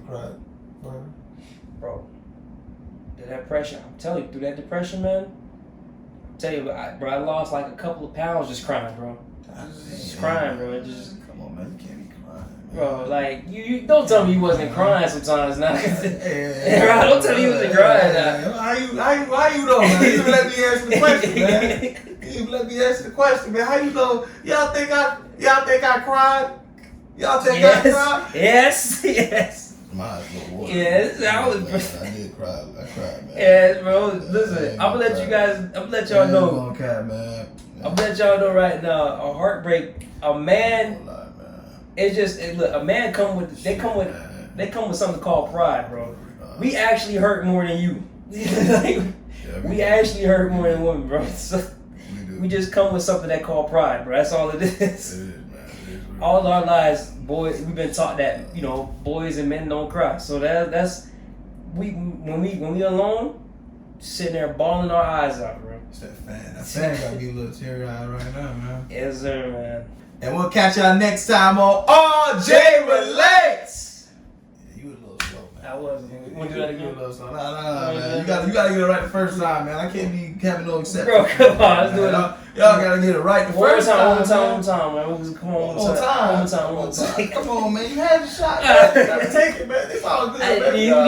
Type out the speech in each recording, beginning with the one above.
cried for her? Bro, the depression, I'm telling you, through that depression, man, I'm telling you, I lost like a couple of pounds just crying, bro. Just crying, bro. Come on, man, you can't be crying, man. Bro, like, you don't tell me you wasn't crying sometimes now. Right, don't tell me you wasn't crying now. How you know, man? You even let me ask the question, man. You even let me ask the question, man. How you know? Y'all think I cried? Y'all think I cried? Yes. My Lord. Yes, I did cry. I cried, man. Yes, bro. Listen, I'm gonna let y'all know. Man. I'm gonna let y'all know right now. A heartbreak, a man. It's just look. A man come with something called pride, bro. We actually hurt more than you. We actually hurt more than women, bro. So we just come with something that called pride, bro. That's all it is. It is, man. All our lives, boys, we've been taught that boys and men don't cry. So that's when we alone, sitting there bawling our eyes out, bro. It's that fan. That fan got me a little teary-eyed right now, man. Yes, sir, man. And we'll catch y'all next time on RJ Relates. Yeah, you was a little slow, man. I was. Want to do that again? You a little slow. Nah, man. You gotta get it right the first time, man. I can't be having no exceptions. Bro, come on, let's do it. Y'all gotta get it right the first time. One time, man. Come on, one time. Come on, man. You had your shot, man. You gotta take it, man. It's all good, man. Yeah,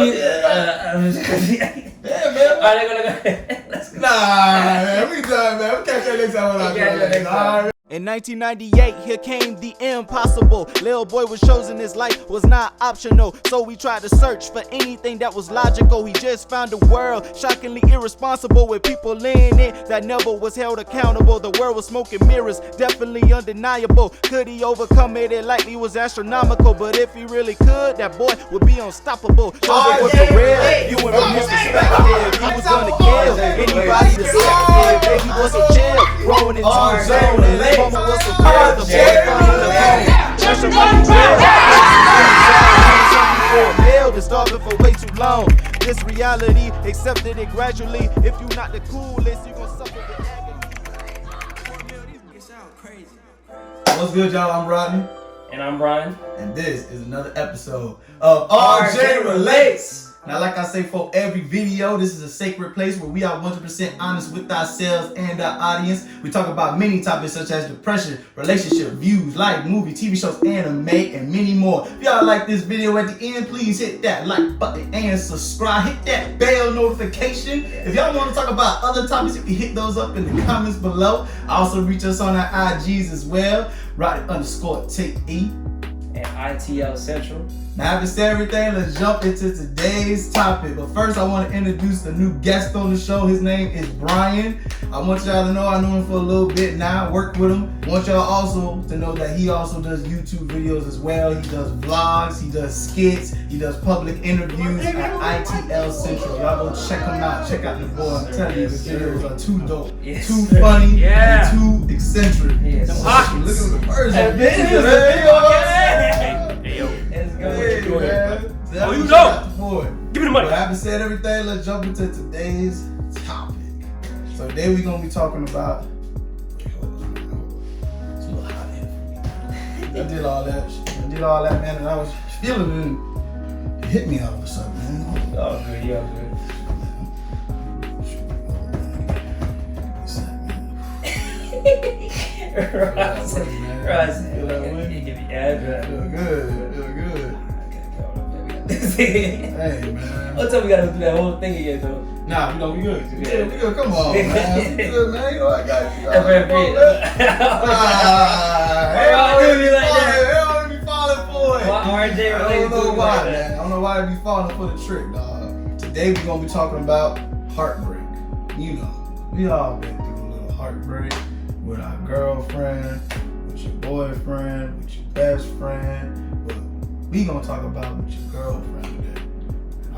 man. All right, let's go. Nah, man. We done, man. We'll catch you next time on RJ Relates. In 1998, here came the impossible. Lil boy was chosen, his life was not optional. So we tried to search for anything that was logical. He just found a world shockingly irresponsible, with people in it that never was held accountable. The world was smoke and mirrors, definitely undeniable. Could he overcome it? It likely was astronomical. But if he really could, that boy would be unstoppable. Chosen was for real, you and his perspective. He was gonna kill anybody deceptive. He was so chill, growing into his zone. And mama was so proud, the boy found the home. Just a money bill. Been starving for way too long. This reality, accepted it gradually. If you not the coolest, you gon' suffer the agony. CorMil, these sound crazy. What's good, y'all? I'm Rodney. And I'm Brian. And this is another episode of RJ Relates. Now, like I say for every video, this is a sacred place where we are 100% honest with ourselves and our audience. We talk about many topics such as depression, relationship, views, life, movie, TV shows, anime, and many more. If y'all like this video at the end, please hit that like button and subscribe. Hit that bell notification. If y'all want to talk about other topics, you can hit those up in the comments below. Also reach us on our IGs as well. Roddy_TE. And ITL Central. Now, having said everything, let's jump into today's topic. But first, I want to introduce the new guest on the show. His name is Brian. I want y'all to know I know him for a little bit now. I worked with him. I want y'all also to know that he also does YouTube videos as well. He does vlogs. He does skits. He does public interviews at ITL Central. Y'all go check him out. Check out the boy. I'm telling you, his videos are too dope, too funny, and too eccentric. Look at the birds. Oh, you know. Give me the money. But having said everything, let's jump into today's topic. So today we're gonna be talking about. It's a little hot here for me. I did all that, man, and I was feeling it. It hit me all of a sudden, man. Oh, good, yeah, good. Ross, give me address. Feel good. Hey, man. What time we gotta do that whole thing again, though? Nah, we good. We good. Come on, man. We good, man. You know I got you. They already be falling for it. RJ I don't know why, man. I don't know why they be falling for the trick, dog. Today we're gonna be talking about heartbreak. You know, we all been through a little heartbreak with our girlfriend, with your boyfriend, with your best friend. But we gonna talk about with your girlfriend today.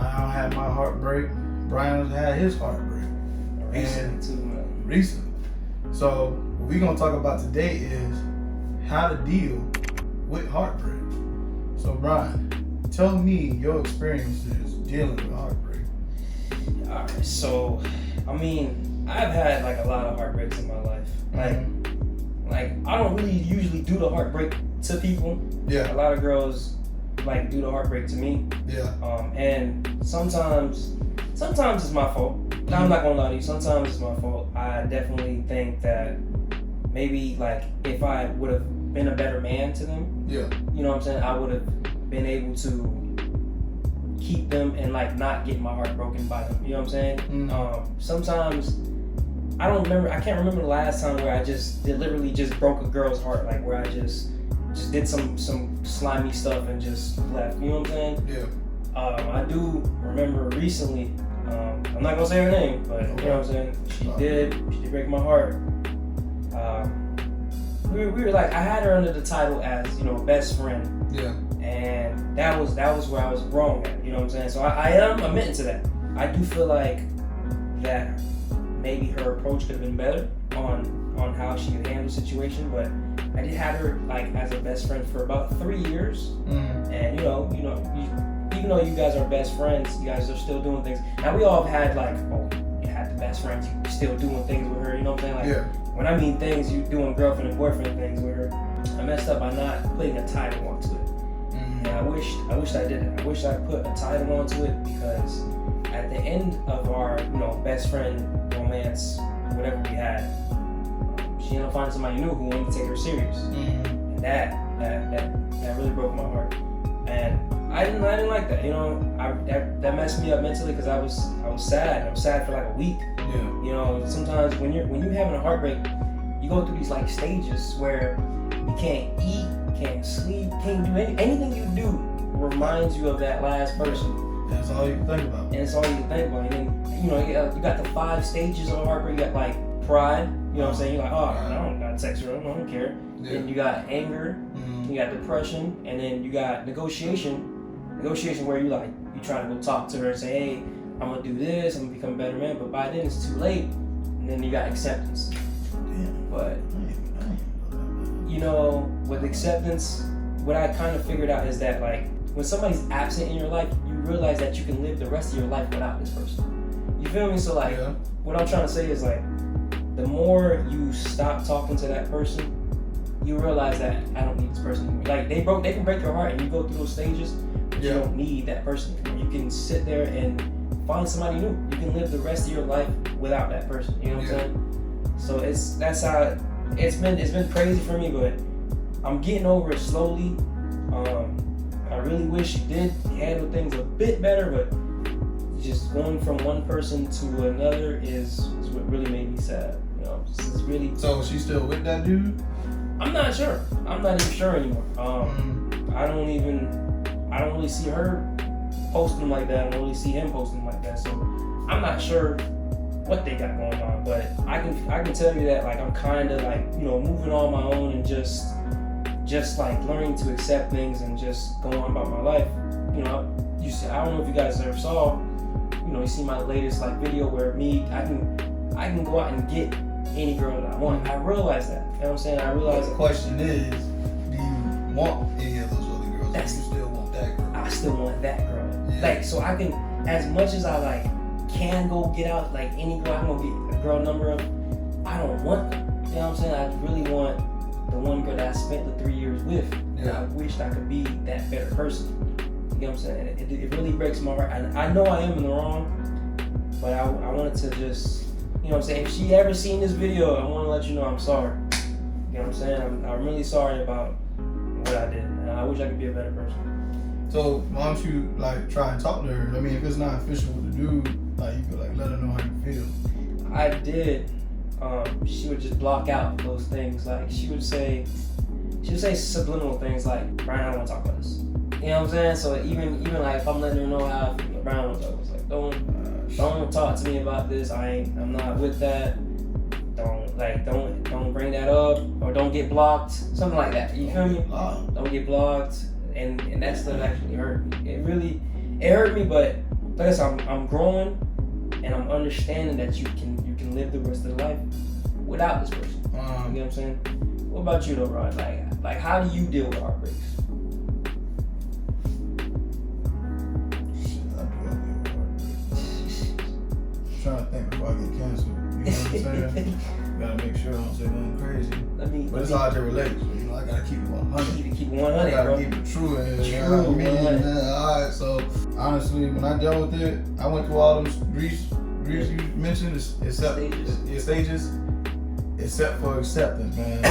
I don't have my heartbreak. Brian's had his heartbreak. Recently. So what we gonna talk about today is how to deal with heartbreak. So Brian, tell me your experiences dealing with heartbreak. Alright, so I mean, I've had like a lot of heartbreaks in my life. Like I don't really usually do the heartbreak to people. Yeah. A lot of girls like do the heartbreak to me. Yeah. And sometimes it's my fault. I'm not gonna lie to you. Sometimes it's my fault. I definitely think that maybe like if I would have been a better man to them, Yeah. you know what I'm saying, I would have been able to keep them and like not get my heart broken by them. You know what I'm saying? Sometimes I can't remember the last time where I just deliberately just broke a girl's heart, like where I just did some slimy stuff and just left. You know what I'm saying? Yeah. I do remember recently. I'm not gonna say her name, but you know what I'm saying. She did break my heart. We were like, I had her under the title as, you know, best friend. Yeah. And that was where I was wrong at. You know what I'm saying? So I am admitting to that. I do feel like that maybe her approach could have been better on how she could handle the situation, but I did have her like as a best friend for about 3 years. And you know, even though you guys are best friends, you guys are still doing things. Now we all have had like, oh, you had the best friends, you still doing things with her. You know what I'm saying? Like, when I mean things, you doing girlfriend and boyfriend things with her. I messed up by not putting a title onto it. And I wish I did it. I wish I put a title onto it, because at the end of our, you know, best friend romance, whatever we had, she ended up finding somebody new who wanted to take her serious. And that really broke my heart. And I didn't like that. You know, that messed me up mentally, because I was sad. I was sad for like a week. Yeah. You know, sometimes when you're having a heartbreak, you go through these like stages where you can't eat, can't sleep, can't do anything you do reminds you of that last person. That's all you can think about. And it's all you can think about. And then, you know, you got the 5 stages of a heartbreak. You got like pride. You know what I'm saying? You're like, oh, I don't got text her. I don't care. Yeah. Then you got anger. You got depression, and then you got negotiation where you try to go talk to her and say, hey, I'm gonna do this, I'm gonna become a better man, but by then it's too late. And then you got acceptance. But you know, with acceptance, what I kind of figured out is that like when somebody's absent in your life, you realize that you can live the rest of your life without this person. You feel me? So like, what I'm trying to say is like, the more you stop talking to that person, you realize that I don't need this person anymore. Like they can break your heart, and you go through those stages, but you don't need that person anymore. You can sit there and find somebody new. You can live the rest of your life without that person. You know what I'm saying? So that's how it's been crazy for me, but I'm getting over it slowly. I really wish you did handle things a bit better, but just going from one person to another is what really made me sad. You know, it's really. So she's still with that dude? I'm not sure. I'm not even sure anymore. I don't really see her posting like that. I don't really see him posting like that. So I'm not sure what they got going on. But I can tell you that like I'm kind of like, you know, moving on my own and just like learning to accept things and just go on about my life. You know, I don't know if you guys ever saw, you know, you see my latest like video where I can go out and get any girl that I want. I realize that. You know what I'm saying? I realize the question is, do you want any of those other girls? Or you still want that girl? I still want that girl. Yeah. Like, so I can, as much as I like can go get out like any girl, I'm gonna get a girl number of, I don't want them. You know what I'm saying? I really want the one girl that I spent the 3 years with. And I wished I could be that better person. You know what I'm saying? It really breaks my heart. I know I am in the wrong, but I wanted to just, you know what I'm saying? If she ever seen this video, I want to let you know I'm sorry. You know what I'm saying? I'm really sorry about what I did. And I wish I could be a better person. So why don't you like try and talk to her? I mean, if it's not official with the dude, like you could like let her know how you feel. I did. She would just block out those things. Like she would say subliminal things like, Brian, I don't want to talk about this. You know what I'm saying? So even like if I'm letting her know how I feel, Brian, I don't want to talk about this. Like don't talk to me about this. I'm not with that. Don't bring that up, or don't get blocked. Something like that. You feel me? Don't get blocked. And that stuff actually hurt me. It hurt me, but like I said, I'm growing and I'm understanding that you can live the rest of the life without this person. You know what I'm saying? What about you though, Rod? Like how do you deal with heartbreaks? Trying to think before I get canceled. You know what I'm saying? gotta make sure I don't say nothing crazy. But it's hard to relate. So, you know, I gotta keep it 100. Keep 100, I gotta bro. keep it true. And, True, you know what I mean? 100. Alright, so honestly, when I dealt with it, I went through all those Greece you mentioned, stages. Except for acceptance, man.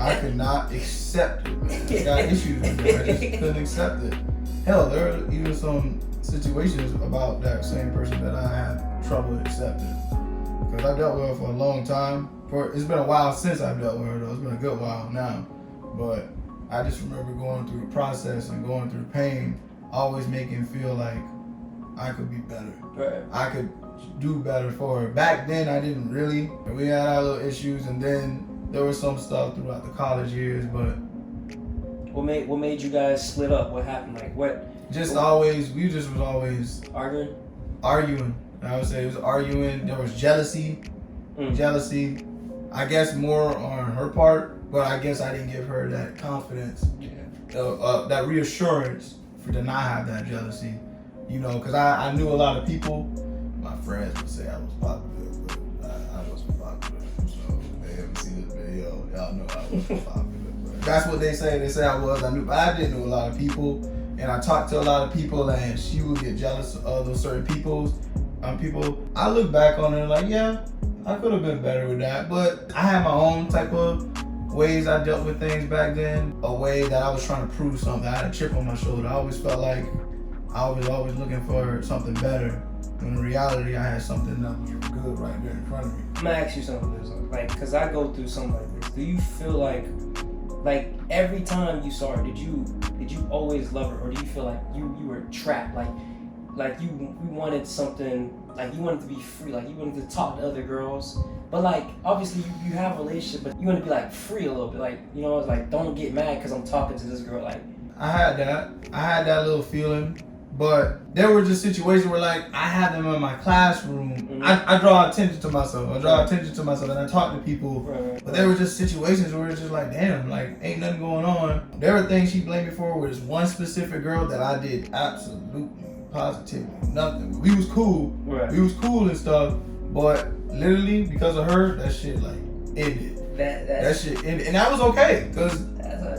I could not accept it, man. I got issues with it. I just couldn't accept it. Hell, there are even some situations about that same person that I had trouble accepting. Because I dealt with her for a long time. It's been a while since I've dealt with her, though. It's been a good while now. But I just remember going through the process and going through pain, always making feel like I could be better. Right. I could do better for her. Back then, I didn't really. We had our little issues, and then there was some stuff throughout the college years. But what made you guys split up? What happened? Like what? We just was always arguing. I would say it was arguing. There was jealousy. Jealousy. I guess more on her part, but I guess I didn't give her that confidence, that reassurance to not have that jealousy. You know, because I knew a lot of people. My friends would say I was popular, but I wasn't popular. So they haven't seen this video. Y'all know I wasn't popular. But that's what they say. They say I was. I knew, but I didn't know a lot of people. And I talked to a lot of people, and she would get jealous of those certain people. I look back on it like, yeah, I could have been better with that. But I had my own type of ways I dealt with things back then. A way that I was trying to prove something. I had a chip on my shoulder. I always felt like I was always looking for something better. When in reality, I had something that was good right there in front of me. I'm gonna ask you something, like, cause I go through something like this. Do you feel like every time you saw her, did you always love her, or do you feel like you were trapped, like you wanted something, like you wanted to be free, like you wanted to talk to other girls, but like obviously you have a relationship, but you want to be like free a little bit, like, you know, it's like, don't get mad because I'm talking to this girl, like. I had that little feeling. But there were just situations where, like, I had them in my classroom. Mm-hmm. I draw attention to myself. And I talk to people. Right. But there were just situations where it's just like, damn, like, ain't nothing going on. There were things she blamed me for with this one specific girl that I did absolutely, positively nothing. We was cool. Right. We was cool and stuff. But literally, because of her, that shit, like, ended. That shit ended. And that was okay. Because I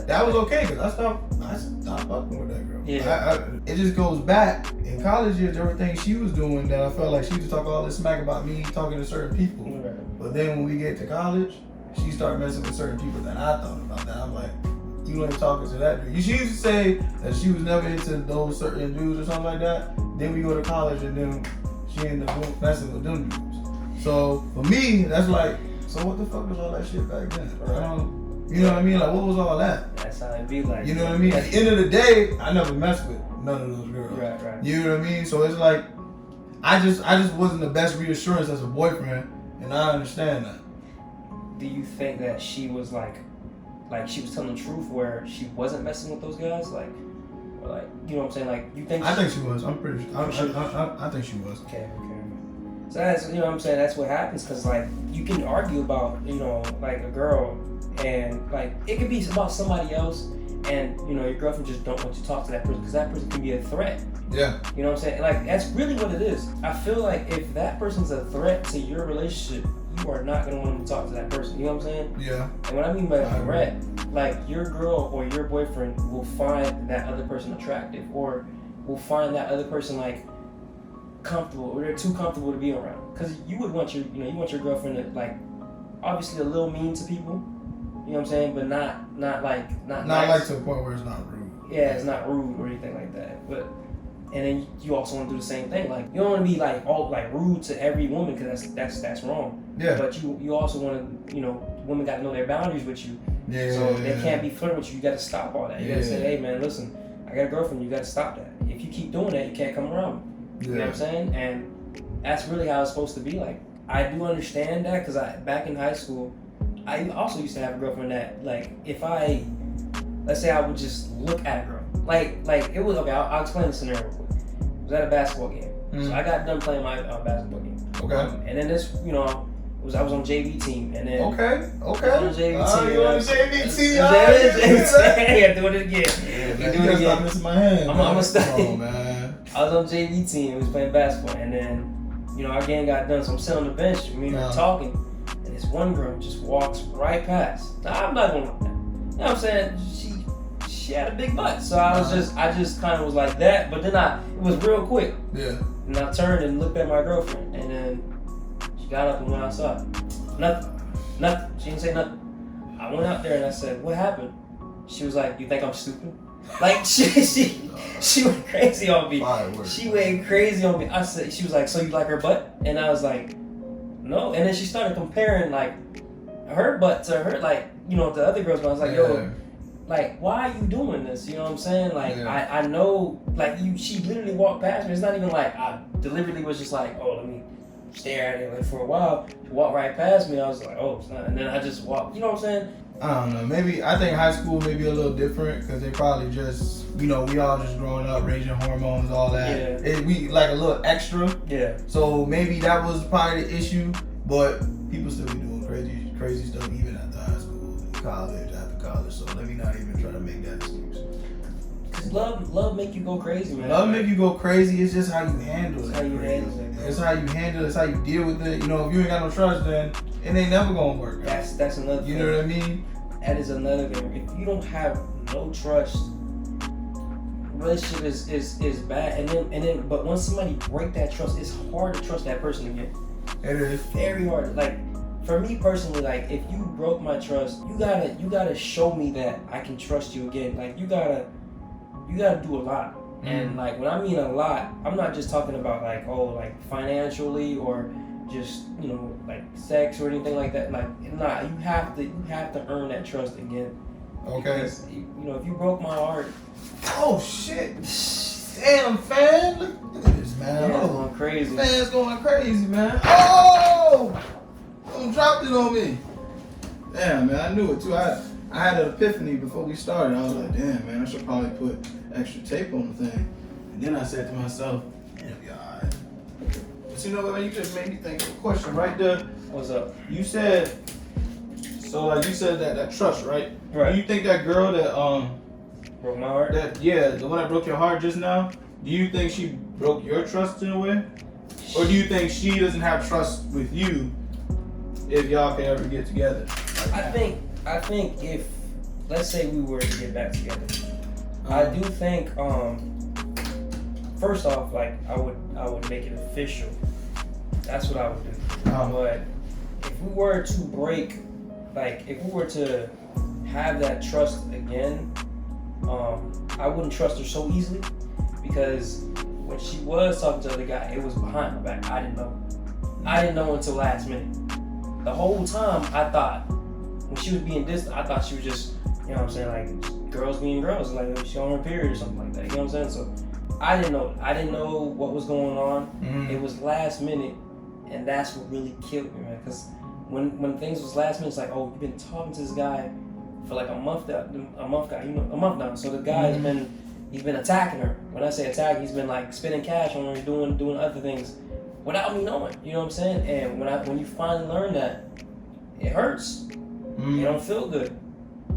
stopped fucking with that girl. Yeah. It just goes back. In college years, there were things she was doing that I felt like she used to talk all this smack about me talking to certain people. Right. But then when we get to college, she started messing with certain people that I thought about that. I'm like, you ain't talking to that dude. She used to say that she was never into those certain dudes or something like that. Then we go to college and then she ended up messing with them dudes. So for me, that's like, so what the fuck was all that shit back then? Right. You know what I mean? Like, what was all that? That's how it be like. You know what I mean? At the end of the day, I never messed with none of those girls. Right. You know what I mean? So it's like, I just wasn't the best reassurance as a boyfriend, and I understand that. Do you think that she was like she was telling the truth where she wasn't messing with those guys? Like, or like, you know what I'm saying? Like, you think? I think she was. I'm pretty sure. I think she was. Okay. So that's, you know what I'm saying? That's what happens, because like, you can argue about, you know, like a girl, and like it could be about somebody else, and you know your girlfriend just don't want you to talk to that person because that person can be a threat. Yeah. You know what I'm saying? Like, that's really what it is. I feel like if that person's a threat to your relationship, you are not gonna want to talk to that person. You know what I'm saying? Yeah. And what I mean by a threat, like your girl or your boyfriend will find that other person attractive, or will find that other person like comfortable, or they're too comfortable to be around. Because you would want your girlfriend to, like, obviously a little mean to people. You know what I'm saying? But not nice. Like to a point where it's not rude. Yeah, it's not rude or anything like that. But and then you also want to do the same thing. Like, you don't want to be like all like rude to every woman, because that's wrong. Yeah. But you also want to, you know, women got to know their boundaries with you. Yeah. So they can't be flirting with you. You got to stop all that. You got to say, hey man, listen, I got a girlfriend. You got to stop that. If you keep doing that, you can't come around. You know what I'm saying? And that's really how it's supposed to be. Like, I do understand that, because back in high school, I also used to have a girlfriend that, like, if let's say I would just look at a girl, like it was, okay, I'll explain the scenario real quick. It was at a basketball game. Mm-hmm. So I got done playing my basketball game. Okay. And then this, you know, I was on JV team, and then okay. I was on JV team. You on the JV team? Yeah, doing it again. Yeah, you gotta stop missing my hand. I'm gonna stop. Oh man. I was on JV team. We was playing basketball, and then, you know, our game got done, so I'm sitting on the bench. We were talking, and this one girl just walks right past. Now, I'm not gonna, you know what I'm saying? She had a big butt, so I just kind of was like that. But then it was real quick. Yeah. And I turned and looked at my girlfriend, and then she got up and went outside. Nothing. She didn't say nothing. I went out there and I said, "What happened?" She was like, "You think I'm stupid?" Like she went crazy on me. She went crazy on me. I said, she was like, "So you like her butt?" And I was like, "No." And then she started comparing like her butt to her, like, you know, the other girls. But I was like, "Yo, like, why are you doing this?" You know what I'm saying? Like, I know, like, she literally walked past me. It's not even like I deliberately was just like, "Oh, let me stare at it." Like, for a while, she walked right past me. I was like, "Oh, it's not." And then I just walked. You know what I'm saying? I don't know. Maybe I think high school may be a little different because they probably just, you know, we all just growing up, raising hormones, all that. Yeah. We like a little extra. Yeah. So maybe that was probably the issue, but people still be doing crazy stuff even after high school, college, after college. So let me not even try to make that excuse. Love make you go crazy, man. Love make you go crazy. It's just how you handle it. How you handle it. It's how you handle it. It's how you deal with it. You know, if you ain't got no trust, then it ain't never gonna work. That's another thing. You know what I mean? That is another thing. If you don't have no trust, relationship is bad. And then but once somebody break that trust, it's hard to trust that person again. It is very hard. Like, for me personally, like, if you broke my trust, you gotta show me that I can trust you again. Like, you gotta do a lot. Mm-hmm. And like, when I mean a lot, I'm not just talking about like, oh, like financially or just, you know, like sex or anything like that. Like, nah, you have to earn that trust again. Okay. Because, you know, if you broke my heart. Oh shit! Damn, fan! Look at this, man. Yeah, it's going crazy. Fan's going crazy, man. Oh! Don't drop it on me. Damn, man, I knew it too. I had an epiphany before we started. I was like, damn, man, I should probably put extra tape on the thing. And then I said to myself, it'll be alright. But you know what, man, you just made me think of a question right there. What's up? You said, so like you said that trust, right? Right. Do you think that girl that broke my heart? The one that broke your heart just now, do you think she broke your trust in a way? Or do you think she doesn't have trust with you if y'all can ever get together? Like I think if, let's say we were to get back together, I do think, first off, like, I would make it official. That's what I would do. But if we were to break, like, if we were to have that trust again, I wouldn't trust her so easily, because when she was talking to the other guy, it was behind my back. I didn't know until last minute. The whole time, I thought, when she was being distant, I thought she was just, you know what I'm saying, like, girls being girls, like she on her period or something like that, you know what I'm saying? So I didn't know what was going on. Mm-hmm. It was last minute, and that's what really killed me, man, because when things was last minute, it's like, oh, you've been talking to this guy for like a month now. So the guy he's been attacking her. When I say attacking, he's been like spending cash on her, doing other things without me knowing. You know what I'm saying? And when you finally learn that, it hurts. You don't feel good.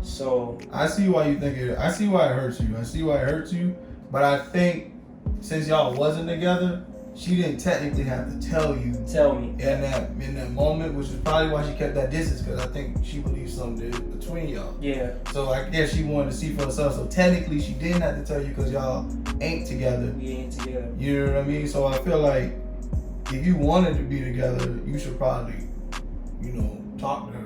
So I see why you think it. I see why it hurts you. But I think since y'all wasn't together, she didn't technically have to tell me in that moment, which is probably why she kept that distance, because I think she believes something between y'all. Yeah. So I guess she wanted to see for herself. So technically, she didn't have to tell you because y'all ain't together. We ain't together. You know what I mean? So I feel like if you wanted to be together, you should probably, you know, talk to her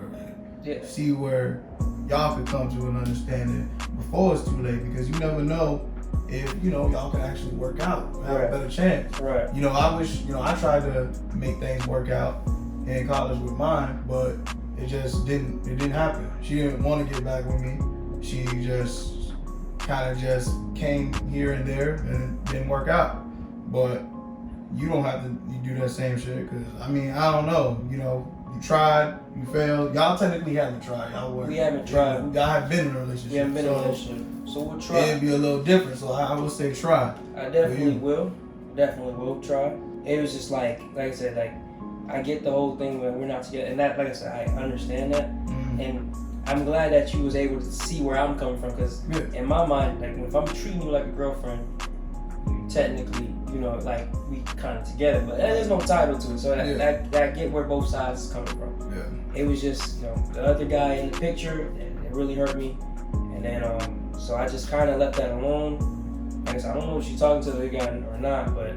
and see where y'all could come to an understanding before it's too late, because you never know if, you know, y'all can actually work out, have a better chance. Right. You know, I wish, you know, I tried to make things work out in college with mine, but it just didn't happen. She didn't want to get back with me. She just kind of just came here and there and it didn't work out. But you don't have to do that same shit, because, I mean, I don't know, you know, you tried, you failed. Y'all technically haven't tried. We haven't tried. Y'all haven't been in a relationship. We haven't been in a relationship. So we'll try. It'd be a little different, so I would say try. I definitely will. Definitely will try. It was just like I said, like, I get the whole thing where we're not together, and that, like I said, I understand that, and I'm glad that you was able to see where I'm coming from, because in my mind, like, if I'm treating you like a girrlfriend, you technically you know, like we kind of together, but there's no title to it. So that get where both sides is coming from. Yeah. It was just, you know, the other guy in the picture, and it really hurt me. And then so I just kind of left that alone. I guess I don't know if she's talking to the other guy or not, but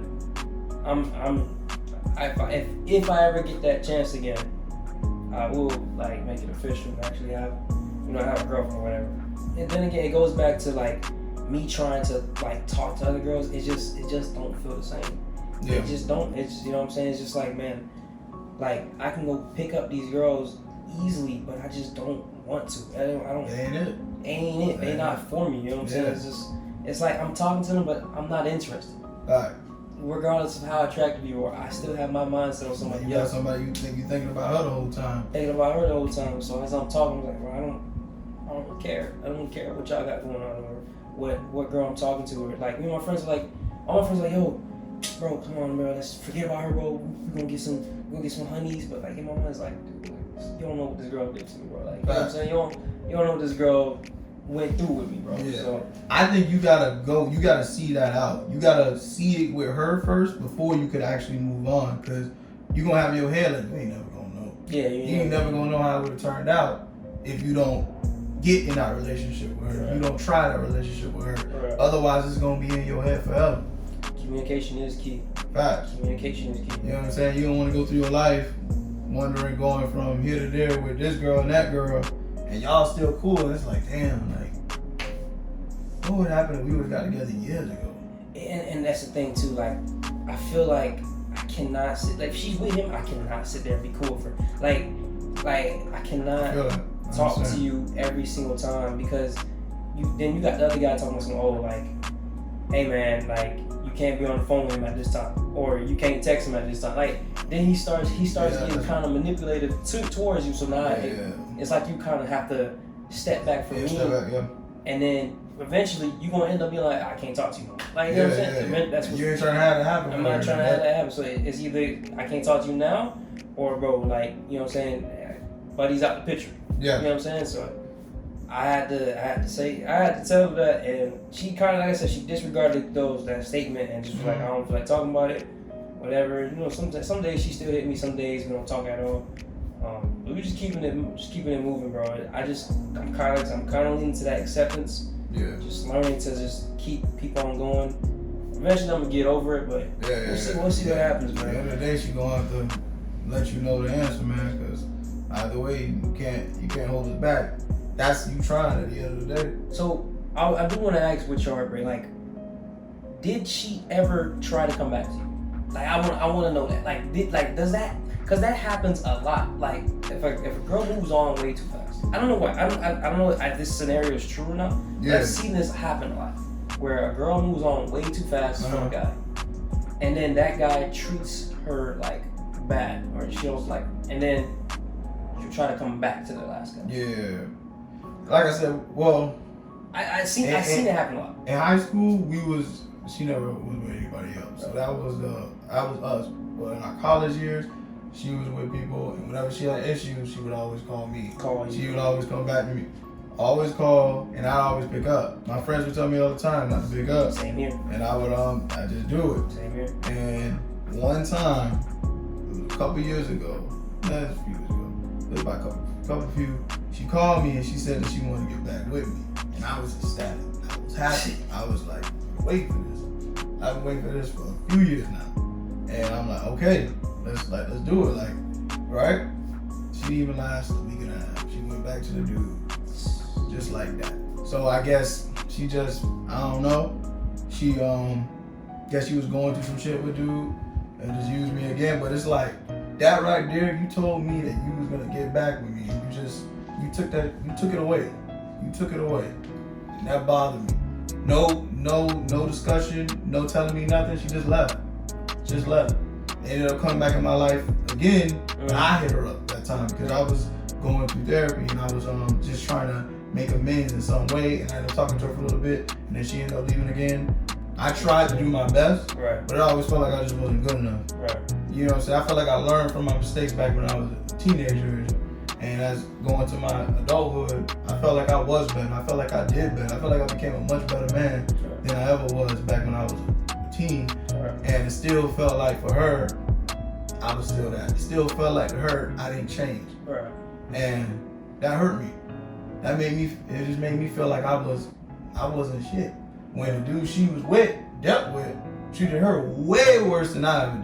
if I ever get that chance again, I will like make it official and actually have a girlfriend or whatever. And then again, it goes back to like me trying to like talk to other girls. It just don't feel the same. Yeah. It just don't. It's, you know what I'm saying? It's just like, man, like I can go pick up these girls easily, but I just don't want to. I don't. Ain't it. They not for me. You know what I'm saying? It's like I'm talking to them, but I'm not interested. Right. Regardless of how attractive you are, I still have my mindset on somebody else. You got somebody you think you're thinking about her the whole time. Thinking about her the whole time. So as I'm talking, I'm like, bro, I don't care. I don't care what y'all got going on or what girl I'm talking to. Or like, my friends are like, all my friends are like, yo, bro, come on, bro, let's forget about her, bro. We're gonna get some honeys. But like in my mind, it's like, dude, you don't know what this girl did to me, bro. Like, you know what I'm saying? You don't know what this girl went through with me, bro. Yeah. So I think you gotta see that out. You gotta see it with her first before you could actually move on, because you're gonna have in your head like, you ain't never gonna know. Yeah, you ain't never gonna know how it would have turned out if you don't get in that relationship with her. Right. You don't try that relationship with her. Right. Otherwise, it's gonna be in your head forever. Communication is key. Facts. Communication is key. You know what I'm saying? You don't want to go through your life wondering, going from here to there with this girl and that girl, and y'all still cool. And it's like, damn, like, what would happen if we would have got together years ago? And that's the thing too. Like, I feel like I cannot sit. Like, if she's with him, I cannot sit there and be cool with her. Like I cannot talk to you every single time, because you got the other guy talking about some like, hey man, like you can't be on the phone with him at this time, or you can't text him at this time. Like then he starts getting kind of manipulative towards you. So now it's like you kind of have to step back from me, and then eventually you're gonna end up being like, I can't talk to you no more. Like, you know what I'm saying? That's what you ain't trying to have that happen. I'm not trying to have that happen. So it's either I can't talk to you now, or bro, like, you know what I'm saying, buddy's out the picture. Yeah. You know what I'm saying? So I had to tell her that, and she kind of, like I said, she disregarded that statement and just was like, I don't feel like talking about it, whatever. You know, some days she still hit me, some days we don't talk at all. But we're just keeping it moving, bro. I'm kind of leaning to that acceptance. Yeah. Just learning to just keep on going. Eventually I'm gonna get over it, but we'll see what happens, man. At the end of the day, she gonna have to let you know the answer, man, because either way, you can't hold it back. That's you trying at the end of the day. So I do want to ask, with your heartbreak, like, did she ever try to come back to you? Like, I want to know that. Like, does that? Because that happens a lot. Like, if a girl moves on way too fast, I don't know why. I don't know if this scenario is true or not. Yeah. I've seen this happen a lot, where a girl moves on way too fast from a guy, and then that guy treats her like bad, or she was like, and then she'll try to come back to the last guy. Yeah. Like I said, well, I seen it happen a lot. In high school, she never was with anybody else. So that was us. But in our college years, she was with people, and whenever she had issues, she would always call me. She would always come back to me. Always call, and I'd always pick up. My friends would tell me all the time not to pick up. Same here. And I would I just do it. Same here. And one time, it was a couple years ago, not a few years ago, it was about a few, she called me and she said that she wanted to get back with me. And I was ecstatic. I was happy. I was like, wait for this. I've been waiting for this for a few years now. And I'm like, okay, let's do it. Like, right? She even lasted a week and a half. She went back to the dude. Just like that. So I guess she just, I don't know. She guess she was going through some shit with dude and just used me again. But it's like, that right there, you told me that you was gonna get back with me. You took it away. You took it away. And that bothered me. No discussion, no telling me nothing. She just left. Ended up coming back in my life again. But I hit her up that time because I was going through therapy and I was just trying to make amends in some way, and I ended up talking to her for a little bit, and then she ended up leaving again. I tried to do my best, right, but I always felt like I just wasn't good enough. Right. You know what I'm saying? I felt like I learned from my mistakes back when I was a teenager, and as going to my adulthood, I felt like I was better. I felt like I did better. I felt like I became a much better man than I ever was back when I was a routine, and it still felt like for her, I was still that. It still felt like to her, I didn't change, and that hurt me. That made me. It just made me feel like I wasn't shit. When the dude she was dealt with, treated her way worse than I ever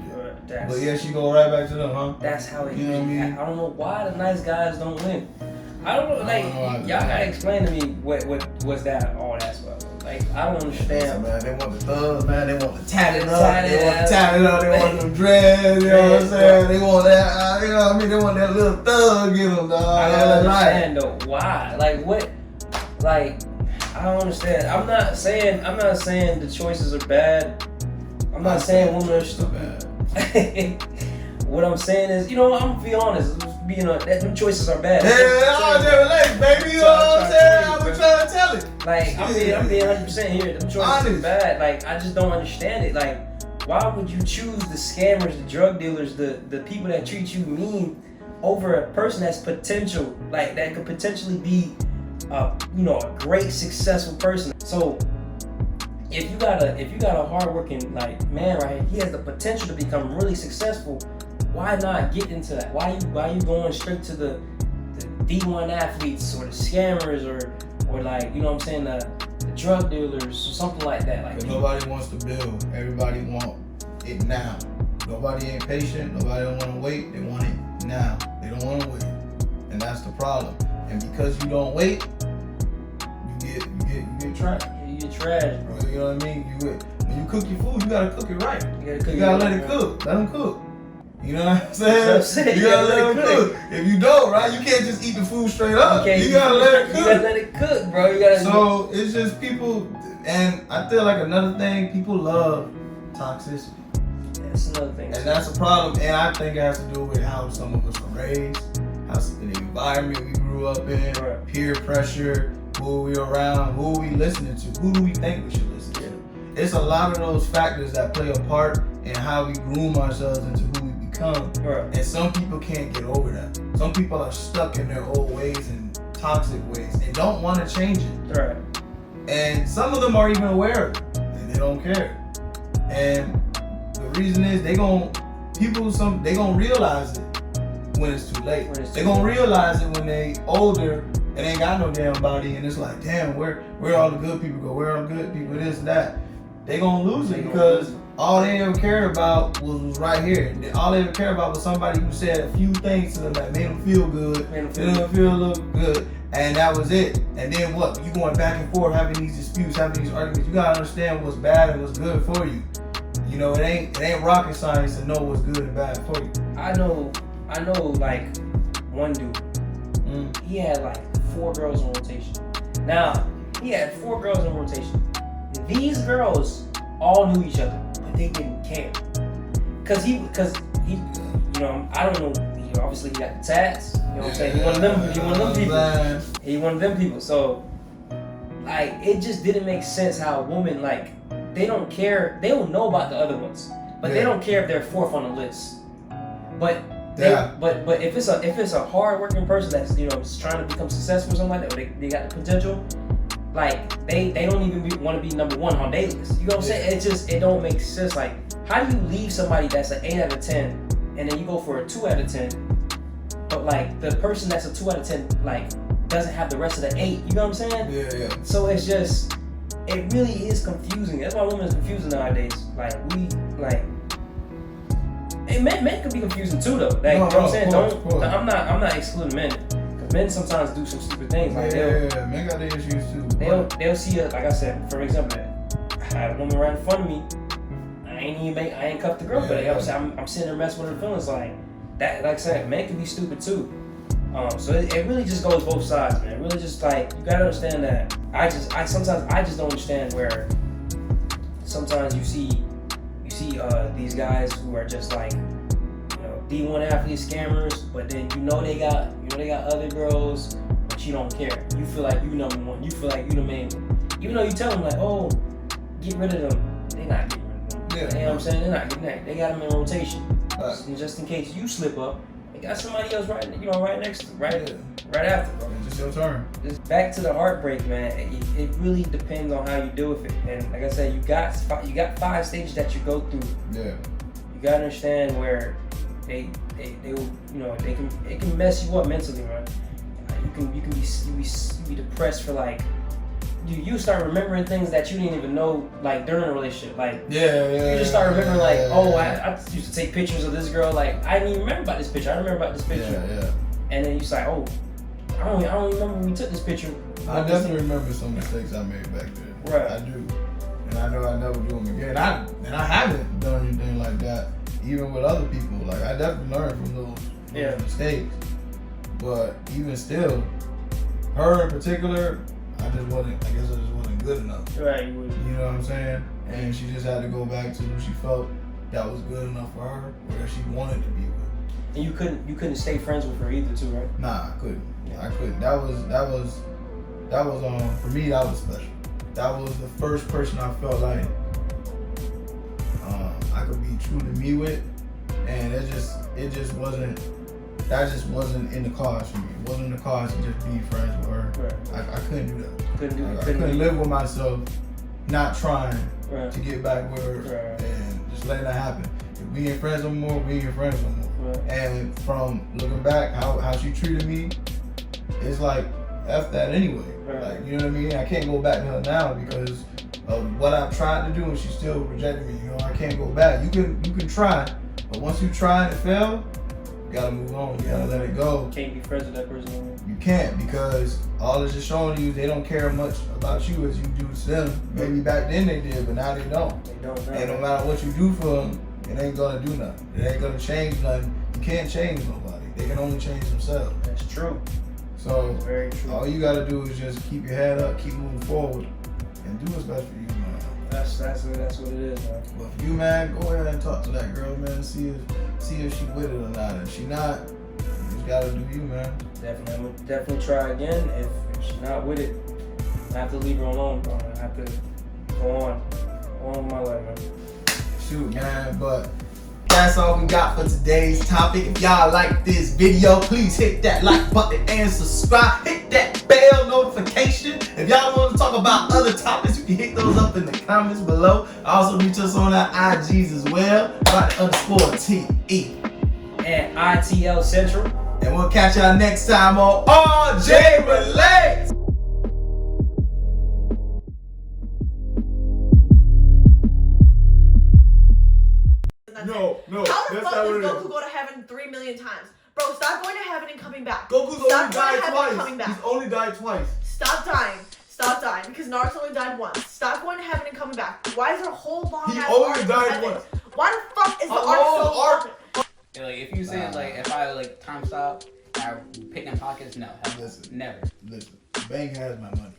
did. But yeah, she go right back to them, huh? That's how it. You know what I mean? I don't know why the nice guys don't win. I don't know. Like y'all gotta explain to me what was that all that stuff. Like I don't understand. Man, they want the thugs, man. They want the tatted up. They want the tatted up. They want them dreads. You know what I'm saying? They want that. You know what I mean? They want that little thug in them, dog. I don't understand though. Why? Like what? Like I don't understand. I'm not saying the choices are bad. I'm not saying women are stupid. What I'm saying is, you know, I'm gonna be honest. Them choices are bad. Yeah, I just relate, baby. You know what I'm saying? I was trying to tell it. Like I'm being 100% here. Them choices are bad. Like I just don't understand it. Like why would you choose the scammers, the drug dealers, the people that treat you mean over a person that's potential, like that could potentially be, a great successful person. So if you got a hardworking like man right here, he has the potential to become really successful. Why not get into that? Why you going straight to the D1 athletes or the scammers or like, you know what I'm saying, the drug dealers or something like that? Like nobody wants to build. Everybody want it now. Nobody ain't patient. Nobody don't want to wait. They want it now. They don't want to wait, and that's the problem. And because you don't wait, you get trash. You get trash, bro. You know what I mean? When you cook your food, you gotta cook it right. You gotta let it cook. Let them cook. You know what I'm saying? You gotta let them cook. If you don't, right, you can't just eat the food straight up. You gotta let it cook. You gotta let it cook, bro. So it's just people, and I feel like another thing, people love toxicity. That's another thing. And that's a problem, and I think it has to do with how some of us were raised, how the environment we grew up in, peer pressure, who we around, who we listening to, who do we think we should listen to. It's a lot of those factors that play a part in how we groom ourselves into who we become. And some people can't get over that. Some people are stuck in their old ways and toxic ways and don't want to change it. And some of them are even aware of it and they don't care. And the reason is they gonna realize it when it's too late. They gonna realize it when they older and ain't got no damn body, and it's like, damn, where all the good people go? Where all the good people? This and that. They gonna lose it because all they ever cared about was right here. All they ever cared about was somebody who said a few things to them that made them feel good, made them feel a little good, and that was it. And then what? You going back and forth, having these disputes, having these arguments. You gotta understand what's bad and what's good for you. You know, it ain't rocket science to know what's good and bad for you. I know, like one dude. He had like 4 girls in rotation. Now, he had 4 girls in rotation. These girls all knew each other, but they didn't care. Cause he, you know, I don't know. Obviously, he got the tats. You know what I'm saying? He one of them people. So, like, it just didn't make sense how a woman, like, they don't care. They don't know about the other ones, but they don't care if they're 4th on the list. But but if it's a hard working person that's, you know, trying to become successful or something like that, or they got the potential, like they don't even want to be number 1 on their list. You know what I'm saying? It don't make sense. Like, how do you leave somebody that's an 8 out of 10 and then you go for a 2 out of 10, but like the person that's a 2 out of 10 like doesn't have the rest of the 8? You know what I'm saying? Yeah. So it's just, it really is confusing. That's why women is confusing nowadays. Like and men can be confusing too, though. Like, you know what I'm saying? I'm not excluding men. Cause men sometimes do some stupid things. Like men got their issues too. They'll see like I said, for example, I had a woman right in front of me. I ain't cuffed the girl, but I'm sitting there messing with her feelings like that. Like I said, men can be stupid too. So it really just goes both sides, man. It really just, like, you gotta understand that. Sometimes I just don't understand where sometimes you see these guys who are just like, you know, D1 athlete scammers, but then you know they got other girls, but you don't care. You feel like you number 1. You feel like you the main one. Even though you tell them like, oh, get rid of them, they're not getting rid of them. You know what I'm saying? They're not getting that. They got them in rotation. Just in case you slip up, you got somebody else right next to right after, bro. It's just your turn. Just back to the heartbreak, man. It really depends on how you deal with it. And like I said, you got 5 stages that you go through. Yeah. You gotta understand where they will, it can mess you up mentally, man. You can be depressed for like. You start remembering things that you didn't even know, like during a relationship. Like, you just start remembering, like, I used to take pictures of this girl. Like, I didn't even remember about this picture. I remember about this picture. Yeah. And then you say, oh, I don't remember when we took this picture. I definitely remember some mistakes I made back then. Right. I do, and I know I never do them again. And I haven't done anything like that, even with other people. Like, I definitely learned from those mistakes. But even still, her in particular. I guess I just wasn't good enough. Right. You know what I'm saying? And she just had to go back to who she felt that was good enough for her, where she wanted to be with. And you couldn't stay friends with her either, too, right? Nah, I couldn't. I couldn't. That was for me. That was special. That was the first person I felt like I could be true to me with, and it just wasn't. That just wasn't in the cards for me. It wasn't in the cards to just be friends with her. Right. I couldn't do that. I Couldn't live with myself, not trying to get back with her and just letting that happen. If we ain't friends no more, we ain't friends no more. Right. And from looking back, how she treated me, it's like F that anyway. Right. Like, you know what I mean? I can't go back to her now because of what I've tried to do, and she still rejected me. You know, I can't go back. You can try, but once you try and it fail, you gotta move on. You gotta let it go. You can't be friends with that person anymore. You can't, because all it's just showing you they don't care much about you as you do to them. Maybe back then they did, but now they don't. They don't know. And no matter what you do for them, it ain't gonna do nothing. It ain't gonna change nothing. You can't change nobody. They can only change themselves. That's true. So That's very true. all you gotta do is just keep your head up, keep moving forward, and do what's best for you, man. That's what it is, man. But for you, man, go ahead and talk to that girl, man. See if she with it or not. If she not, you just gotta do you, man. Definitely, I'm gonna definitely try again. If she's not with it, I have to leave her alone, bro. I have to go on with my life, man. Shoot, man, but that's all we got for today's topic. If y'all like this video, please hit that like button and subscribe. Hit that bell notification. If y'all want to talk about other topics, you can hit those up in the comments below. Also reach us on our IGs as well, _TE And ITL Central. And we'll catch y'all next time on RJ Relates. No. How the fuck does Goku go to heaven 3 million times? Bro, stop going to heaven and coming back. Goku's Stop only died going to heaven and coming twice. back. He's only died twice. Stop dying. Stop dying. Because Naruto only died once. Stop going to heaven and coming back. Why is there a whole long He ass only arc in died heaven? once. Why the fuck is the A arc long so arc? long? Yeah, like if you say like if I like time stop, I pick them pockets, no, Listen. never. Listen, the bank has my money.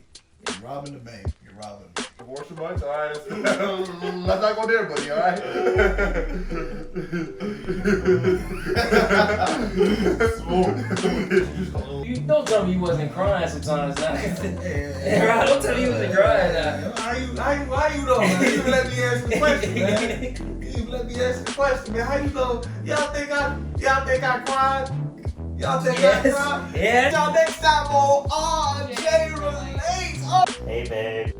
You're robbing the bank. You're robbing me. Divorce too much? Alright. Let's not go there, buddy, alright? You don't tell me you wasn't crying sometimes. Now. Don't tell me you wasn't crying. Now. How you know, man? You even let me answer the question, man. You even let me answer the question, man. How you know? Y'all think I cried? Y'all think I cried? Yeah. Y'all next time on RJ Relates. Hey, babe.